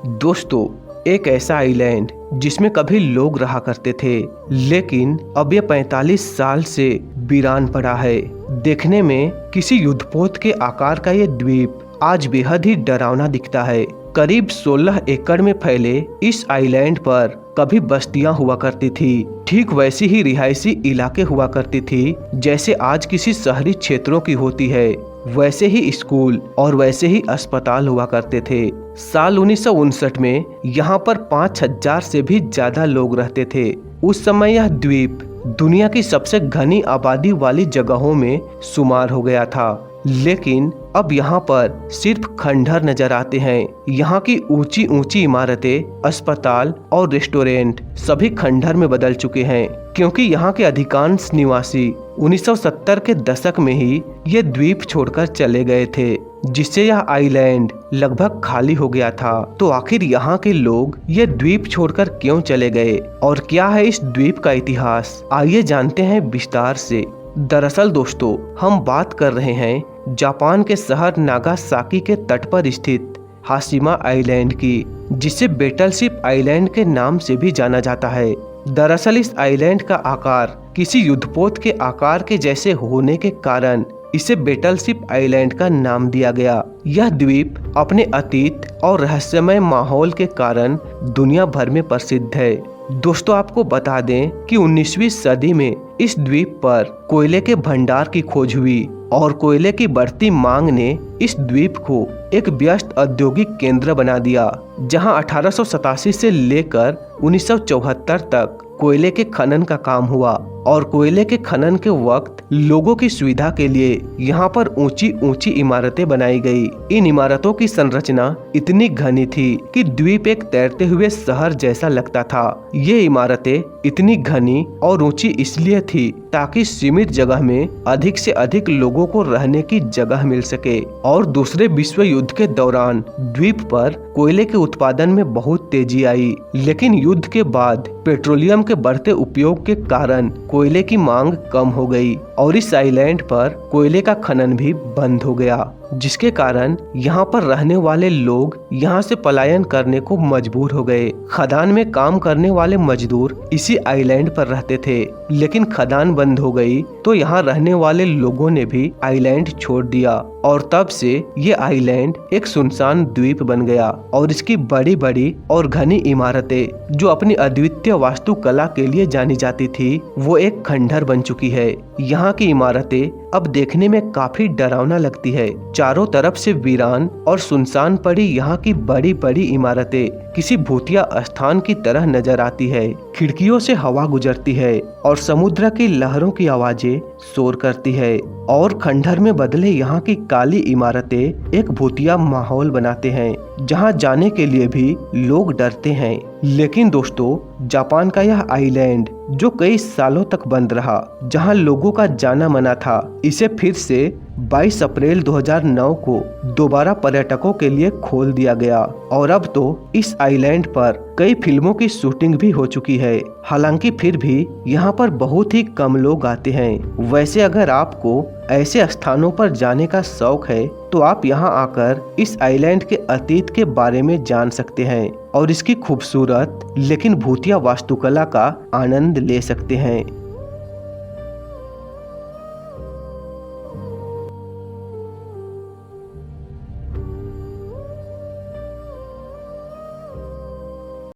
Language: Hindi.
दोस्तों, एक ऐसा आइलैंड जिसमें कभी लोग रहा करते थे, लेकिन अब ये 45 साल से वीरान पड़ा है। देखने में किसी युद्धपोत के आकार का ये द्वीप आज बेहद ही डरावना दिखता है। करीब 16 एकड़ में फैले इस आइलैंड पर कभी बस्तियां हुआ करती थी। ठीक वैसी ही रिहायशी इलाके हुआ करती थी जैसे आज किसी शहरी क्षेत्रों की होती है। वैसे ही स्कूल और वैसे ही अस्पताल हुआ करते थे। साल 1959 में यहाँ पर 5000 से भी ज्यादा लोग रहते थे। उस समय यह द्वीप दुनिया की सबसे घनी आबादी वाली जगहों में शुमार हो गया था, लेकिन अब यहाँ पर सिर्फ खंडहर नजर आते हैं। यहाँ की ऊंची ऊंची इमारतें, अस्पताल और रेस्टोरेंट सभी खंडहर में बदल चुके हैं, क्योंकि यहाँ के अधिकांश निवासी 1970 के दशक में ही ये द्वीप छोड़कर चले गए थे, जिससे यह आइलैंड लगभग खाली हो गया था। तो आखिर यहाँ के लोग ये द्वीप छोड़कर क्यों चले गए और क्या है इस द्वीप का इतिहास, आइए जानते हैं विस्तार से। दरअसल दोस्तों, हम बात कर रहे हैं जापान के शहर नागासाकी के तट पर स्थित हाशिमा आइलैंड की, जिसे बेटलशिप आइलैंड के नाम से भी जाना जाता है। दरअसल इस आइलैंड का आकार किसी युद्धपोत के आकार के जैसे होने के कारण इसे बेटलशिप आइलैंड का नाम दिया गया। यह द्वीप अपने अतीत और रहस्यमय माहौल के कारण दुनिया भर में प्रसिद्ध है। दोस्तों, आपको बता दें कि 19वीं सदी में इस द्वीप पर कोयले के भंडार की खोज हुई और कोयले की बढ़ती मांग ने इस द्वीप को एक व्यस्त औद्योगिक केंद्र बना दिया, जहां 1887 से लेकर 1974 तक कोयले के खनन का काम हुआ। और कोयले के खनन के वक्त लोगों की सुविधा के लिए यहाँ पर ऊंची ऊंची इमारतें बनाई गई। इन इमारतों की संरचना इतनी घनी थी कि द्वीप एक तैरते हुए शहर जैसा लगता था। ये इमारतें इतनी घनी और ऊंची इसलिए थी ताकि सीमित जगह में अधिक से अधिक लोगों को रहने की जगह मिल सके। और दूसरे विश्व युद्ध के दौरान द्वीप पर कोयले के उत्पादन में बहुत तेजी आई, लेकिन युद्ध के बाद पेट्रोलियम के बढ़ते उपयोग के कारण कोयले की मांग कम हो गई और इस आइलैंड पर कोयले का खनन भी बंद हो गया, जिसके कारण यहाँ पर रहने वाले लोग यहाँ से पलायन करने को मजबूर हो गए। खदान में काम करने वाले मजदूर इसी आइलैंड पर रहते थे, लेकिन खदान बंद हो गई तो यहाँ रहने वाले लोगों ने भी आइलैंड छोड़ दिया और तब से ये आइलैंड एक सुनसान द्वीप बन गया और इसकी बड़ी बड़ी और घनी इमारतें जो अपनी अद्वितीय वास्तुकला के लिए जानी जाती थी, वो एक खंडहर बन चुकी है। यहाँ की इमारतें अब देखने में काफी डरावना लगती है। चारों तरफ से वीरान और सुनसान पड़ी यहाँ की बड़ी बड़ी इमारतें किसी भूतिया स्थान की तरह नजर आती है। खिड़कियों से हवा गुजरती है और समुद्र की लहरों की आवाजें शोर करती है और खंडहर में बदले यहाँ की काली इमारतें एक भूतिया माहौल बनाते हैं, जहाँ जाने के लिए भी लोग डरते हैं। लेकिन दोस्तों, जापान का यह आइलैंड जो कई सालों तक बंद रहा, जहां लोगों का जाना मना था, इसे फिर से 22 अप्रैल 2009 को दोबारा पर्यटकों के लिए खोल दिया गया और अब तो इस आइलैंड पर कई फिल्मों की शूटिंग भी हो चुकी है। हालांकि फिर भी यहाँ पर बहुत ही कम लोग आते हैं। वैसे अगर आपको ऐसे स्थानों पर जाने का शौक है तो आप यहाँ आकर इस आइलैंड के अतीत के बारे में जान सकते हैं और इसकी खूबसूरत लेकिन भूतिया वास्तुकला का आनंद ले सकते हैं।